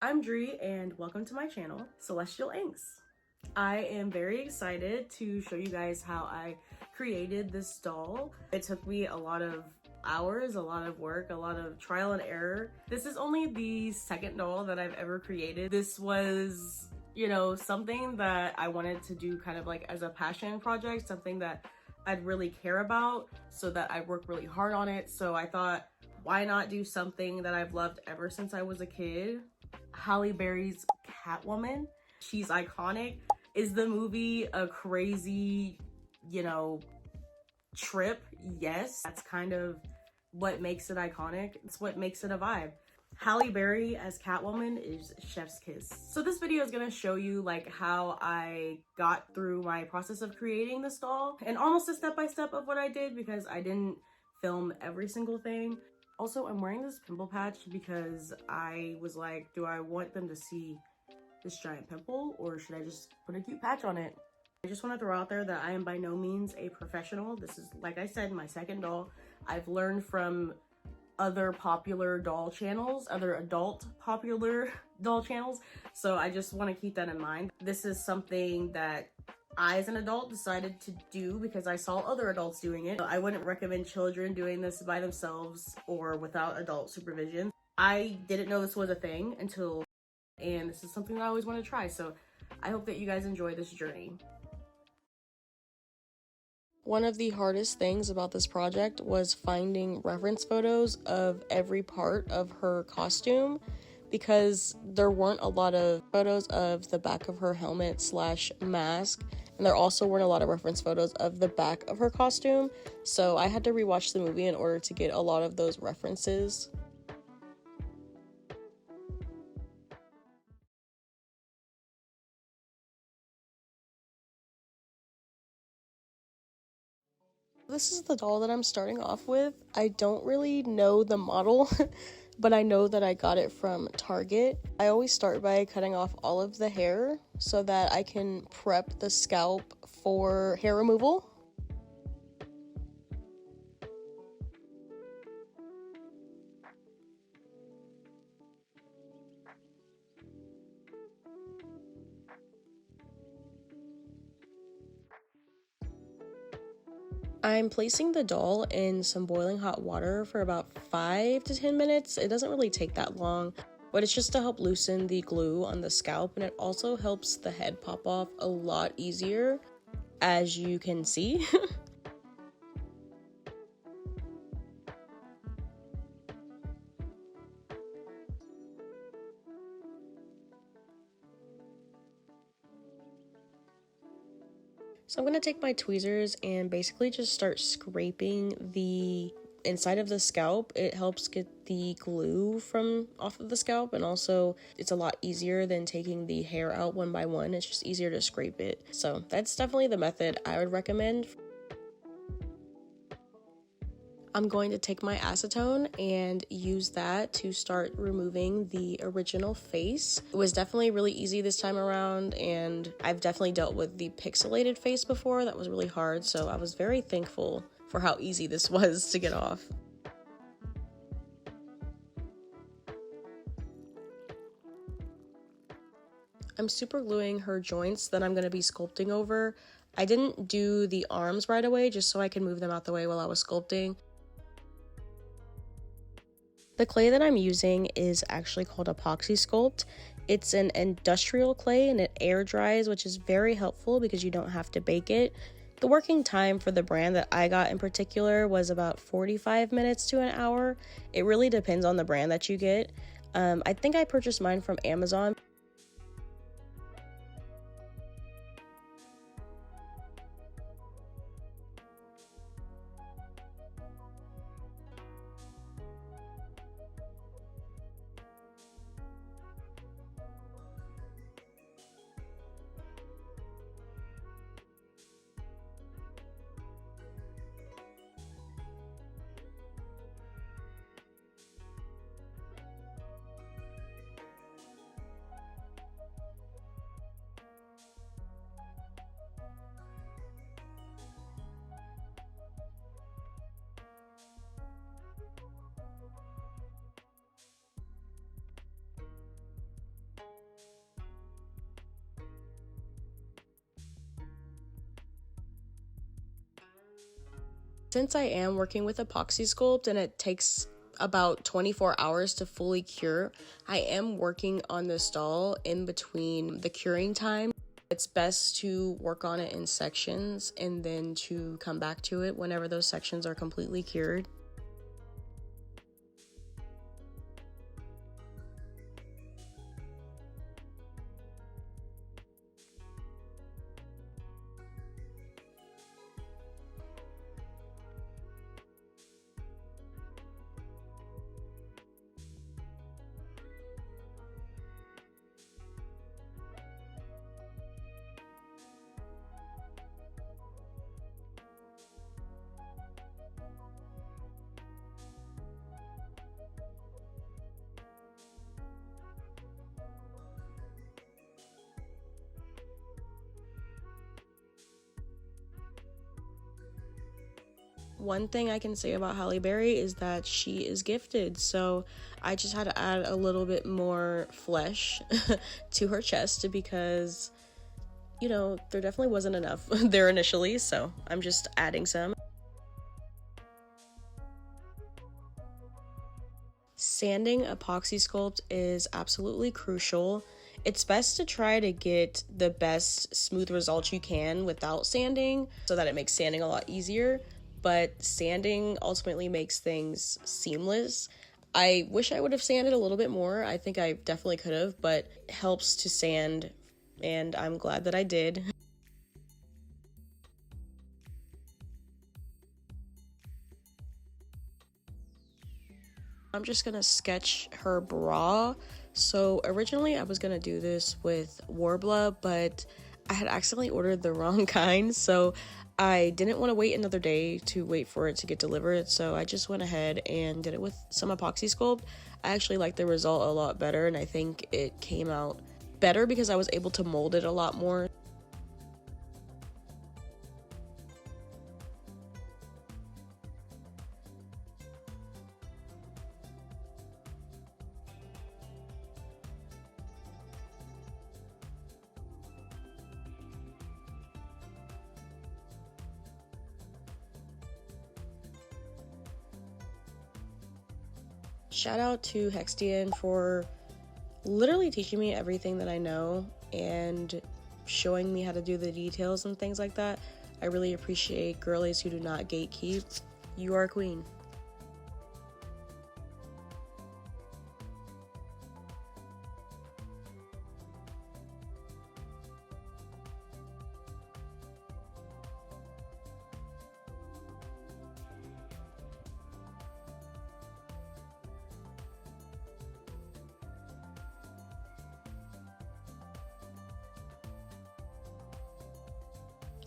I'm Dree and welcome to my channel, Celestial Angst. I am very excited to show you guys how I created this doll. It took me a lot of hours, a lot of work, a lot of trial and error. This is only the second doll that I've ever created. This was, something that I wanted to do kind of like as a passion project, something that I'd really care about, so that I work really hard on it. So I thought, why not do something that I've loved ever since I was a kid? Halle Berry's Catwoman. She's iconic. Is the movie a crazy, trip? Yes. That's kind of what makes it iconic. It's what makes it a vibe. Halle Berry as Catwoman is chef's kiss. So this video is gonna show you like how I got through my process of creating this doll and almost a step-by-step of what I did, because I didn't film every single thing. Also, I'm wearing this pimple patch because I was like, do I want them to see this giant pimple or should I just put a cute patch on it? I just want to throw out there that I am by no means a professional. This is, like I said, my second doll. I've learned from other popular doll channels, other adult popular doll channels. So I just want to keep that in mind. This is something that I, as an adult, decided to do because I saw other adults doing it. I wouldn't recommend children doing this by themselves or without adult supervision. I didn't know this was a thing and this is something that I always want to try. So I hope that you guys enjoy this journey. One of the hardest things about this project was finding reference photos of every part of her costume, because there weren't a lot of photos of the back of her helmet / mask, and there also weren't a lot of reference photos of the back of her costume, so I had to rewatch the movie in order to get a lot of those references. This is the doll that I'm starting off with. I don't really know the model, but I know that I got it from Target. I always start by cutting off all of the hair so that I can prep the scalp for hair removal. I'm placing the doll in some boiling hot water for about 5 to 10 minutes. It doesn't really take that long, but it's just to help loosen the glue on the scalp, and it also helps the head pop off a lot easier, as you can see. So I'm going to take my tweezers and basically just start scraping the inside of the scalp. It helps get the glue from off of the scalp, and also it's a lot easier than taking the hair out one by one. It's just easier to scrape it. So that's definitely the method I would recommend. I'm going to take my acetone and use that to start removing the original face. It was definitely really easy this time around, and I've definitely dealt with the pixelated face before. That was really hard, so I was very thankful for how easy this was to get off. I'm super gluing her joints that I'm going to be sculpting over. I didn't do the arms right away just so I can move them out the way while I was sculpting. The clay that I'm using is actually called Epoxy Sculpt. It's an industrial clay and it air dries, which is very helpful because you don't have to bake it. The working time for the brand that I got in particular was about 45 minutes to an hour. It really depends on the brand that you get. I think I purchased mine from Amazon. Since I am working with epoxy sculpt and it takes about 24 hours to fully cure, I am working on the stall in between the curing time. It's best to work on it in sections and then to come back to it whenever those sections are completely cured. One thing I can say about Halle Berry is that she is gifted, so I just had to add a little bit more flesh to her chest because, you know, there definitely wasn't enough there initially, so I'm just adding some. Sanding epoxy sculpt is absolutely crucial. It's best to try to get the best smooth results you can without sanding so that it makes sanding a lot easier, but sanding ultimately makes things seamless. I wish I would have sanded a little bit more. I think I definitely could have, but it helps to sand, and I'm glad that I did. I'm just gonna sketch her bra. So originally I was gonna do this with Warbler, but I had accidentally ordered the wrong kind, so I didn't want to wait another day to wait for it to get delivered, so I just went ahead and did it with some epoxy sculpt. I actually like the result a lot better, and I think it came out better because I was able to mold it a lot more. Shout out to Hextian for literally teaching me everything that I know and showing me how to do the details and things like that. I really appreciate girlies who do not gatekeep. You are a queen.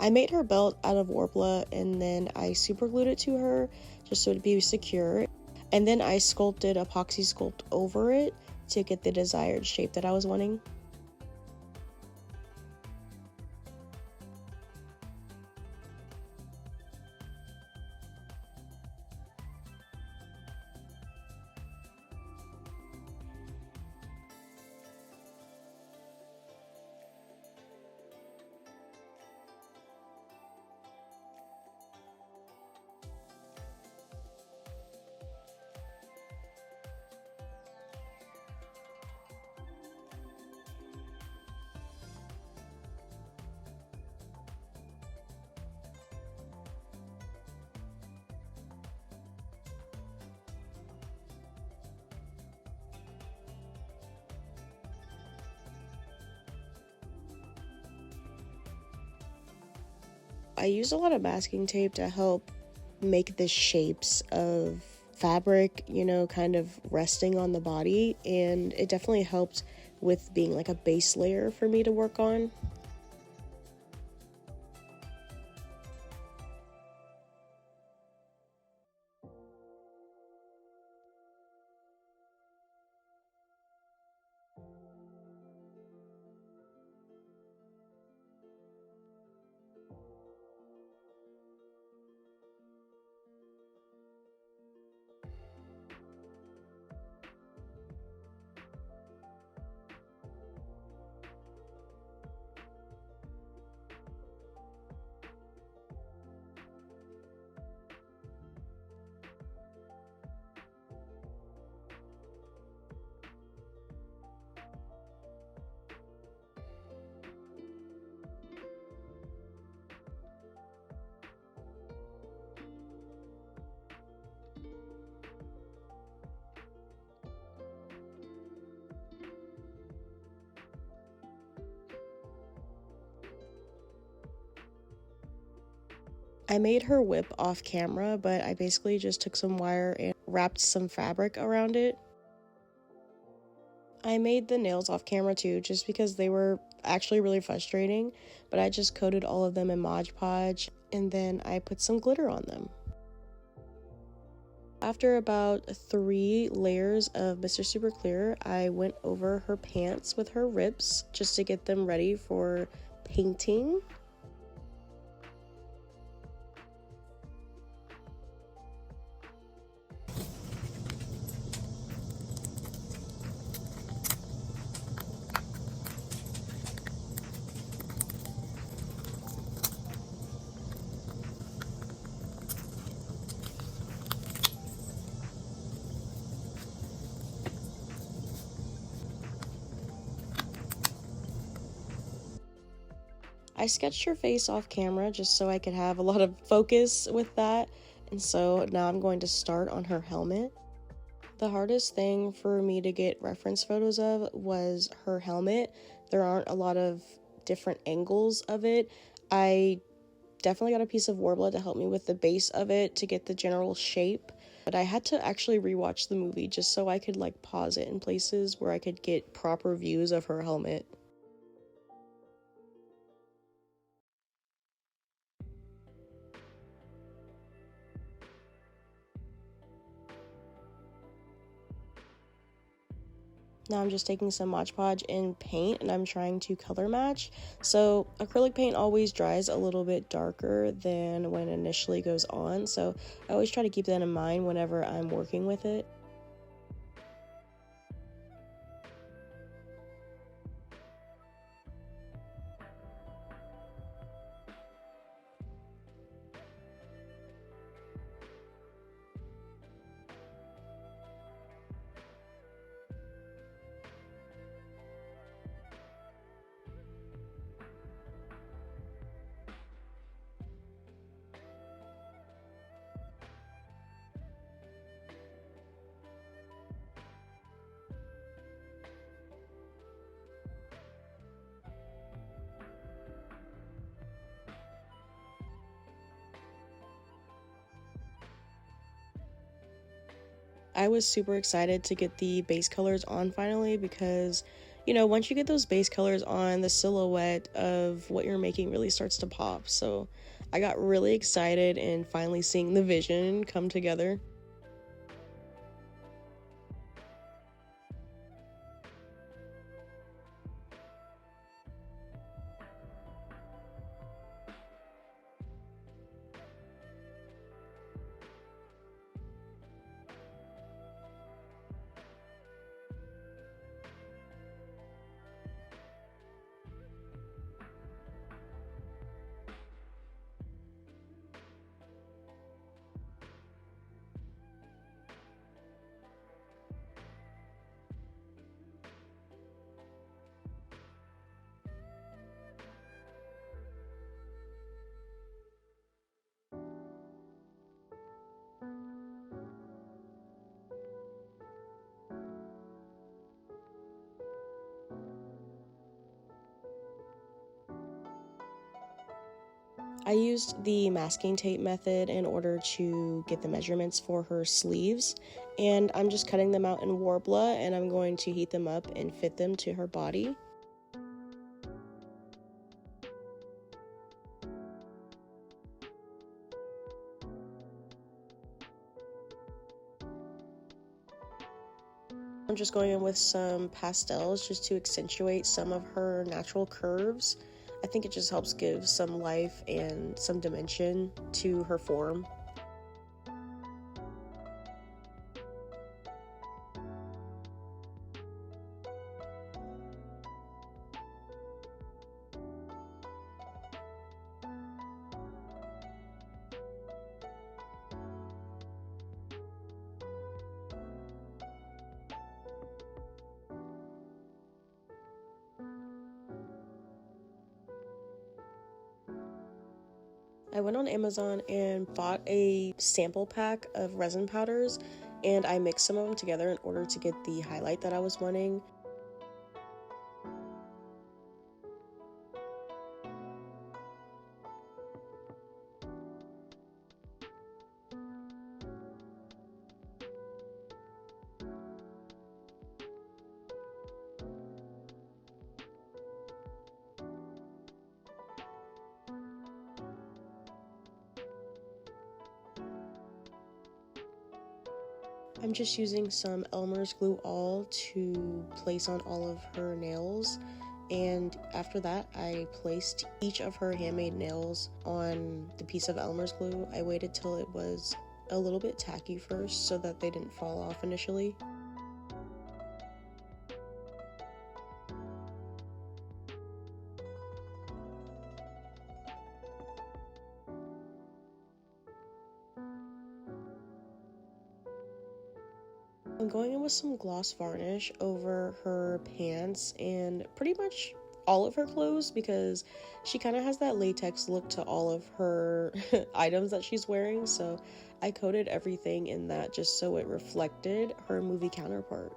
I made her belt out of Warbler and then I super glued it to her just so it'd be secure. And then I sculpted epoxy sculpt over it to get the desired shape that I was wanting. I used a lot of masking tape to help make the shapes of fabric, you know, kind of resting on the body, and it definitely helped with being like a base layer for me to work on. I made her whip off camera, but I basically just took some wire and wrapped some fabric around it. I made the nails off camera too, just because they were actually really frustrating, but I just coated all of them in Mod Podge, and then I put some glitter on them. After about 3 layers of Mr. Super Clear, I went over her pants with her rips just to get them ready for painting. I sketched her face off camera just so I could have a lot of focus with that, and so now I'm going to start on her helmet. The hardest thing for me to get reference photos of was her helmet. There aren't a lot of different angles of it. I definitely got a piece of Worbla to help me with the base of it to get the general shape, but I had to actually rewatch the movie just so I could like pause it in places where I could get proper views of her helmet. Now I'm just taking some Mod Podge and paint, and I'm trying to color match. So acrylic paint always dries a little bit darker than when it initially goes on, so I always try to keep that in mind whenever I'm working with it. I was super excited to get the base colors on finally because, you know, once you get those base colors on, the silhouette of what you're making really starts to pop. So I got really excited and finally seeing the vision come together. I used the masking tape method in order to get the measurements for her sleeves, and I'm just cutting them out in Worbla, and I'm going to heat them up and fit them to her body. I'm just going in with some pastels just to accentuate some of her natural curves. I think it just helps give some life and some dimension to her form. I went on Amazon and bought a sample pack of resin powders, and I mixed some of them together in order to get the highlight that I was wanting. I'm just using some Elmer's glue all to place on all of her nails, and after that I placed each of her handmade nails on the piece of Elmer's glue. I waited till it was a little bit tacky first so that they didn't fall off initially. I'm going in with some gloss varnish over her pants and pretty much all of her clothes because she kind of has that latex look to all of her items that she's wearing, so I coated everything in that just so it reflected her movie counterpart.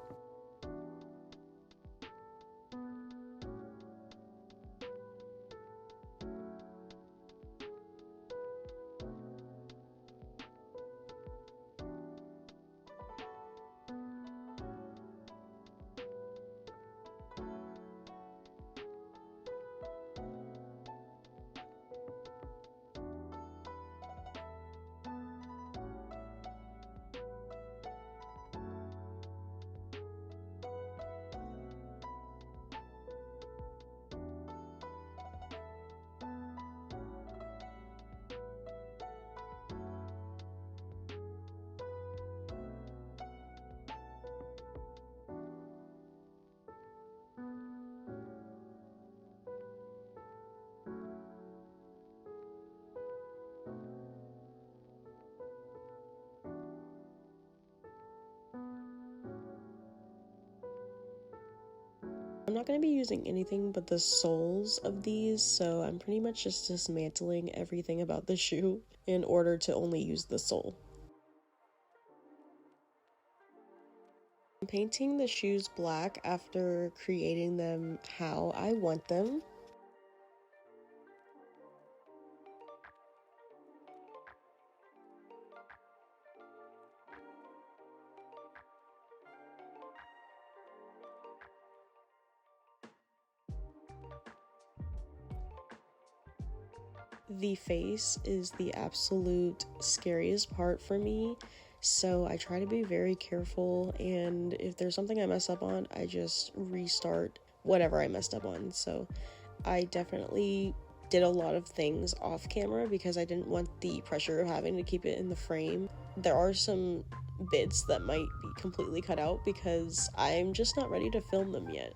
I'm not going to be using anything but the soles of these, so I'm pretty much just dismantling everything about the shoe in order to only use the sole. I'm painting the shoes black after creating them how I want them. The face is the absolute scariest part for me, so I try to be very careful, and if there's something I mess up on, I just restart whatever I messed up on. So I definitely did a lot of things off camera because I didn't want the pressure of having to keep it in the frame. There are some bits that might be completely cut out because I'm just not ready to film them yet.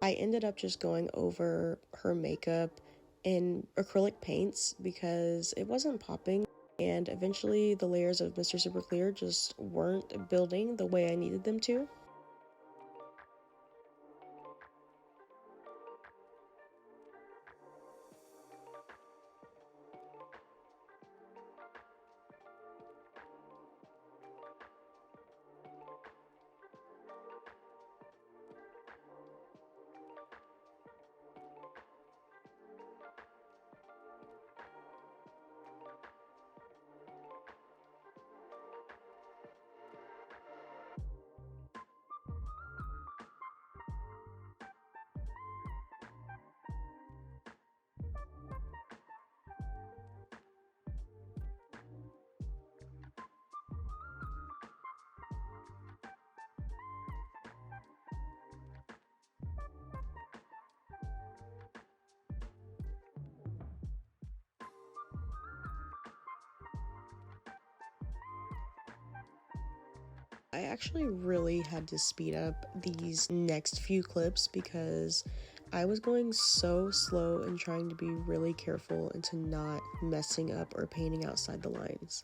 I ended up just going over her makeup in acrylic paints because it wasn't popping, and eventually the layers of Mr. Super Clear just weren't building the way I needed them to. I actually really had to speed up these next few clips because I was going so slow and trying to be really careful into not messing up or painting outside the lines.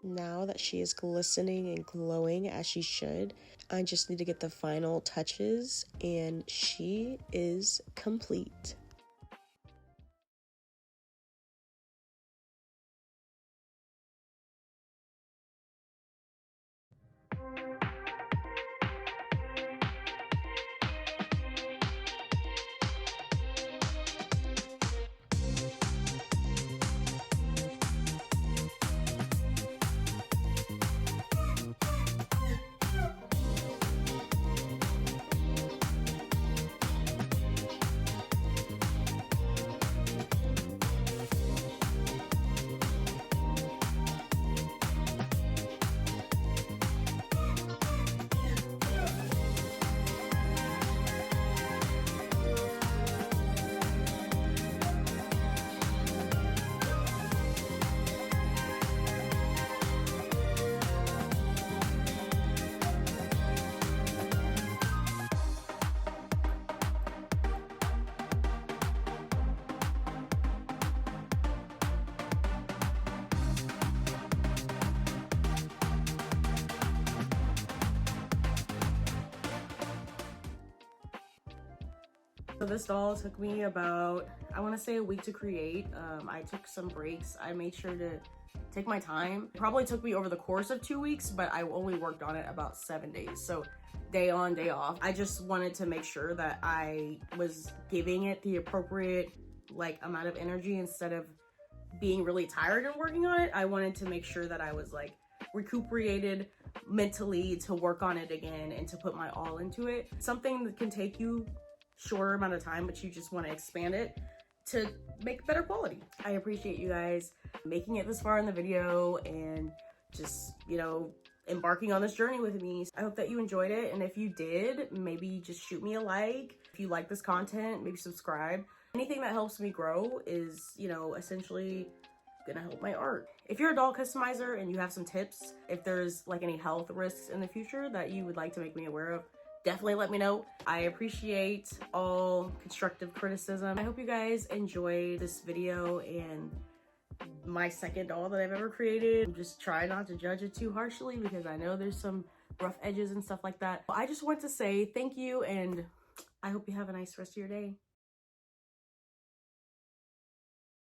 Now that she is glistening and glowing as she should, I just need to get the final touches and she is complete. So this doll took me about, I want to say, a week to create. I took some breaks. I made sure to take my time. It probably took me over the course of 2 weeks, but I only worked on it about 7 days. So day on, day off. I just wanted to make sure that I was giving it the appropriate amount of energy instead of being really tired and working on it. I wanted to make sure that I was recuperated mentally to work on it again and to put my all into it. Something that can take you shorter amount of time, but you just want to expand it to make better quality. I appreciate you guys making it this far in the video and just, embarking on this journey with me. I hope that you enjoyed it, and if you did, maybe just shoot me a like. If you like this content, maybe subscribe. Anything that helps me grow is, essentially gonna help my art. If you're a doll customizer and you have some tips, if there's any health risks in the future that you would like to make me aware of, definitely let me know. I appreciate all constructive criticism. I hope you guys enjoyed this video and my second doll that I've ever created. Just try not to judge it too harshly because I know there's some rough edges and stuff like that. I just want to say thank you, and I hope you have a nice rest of your day.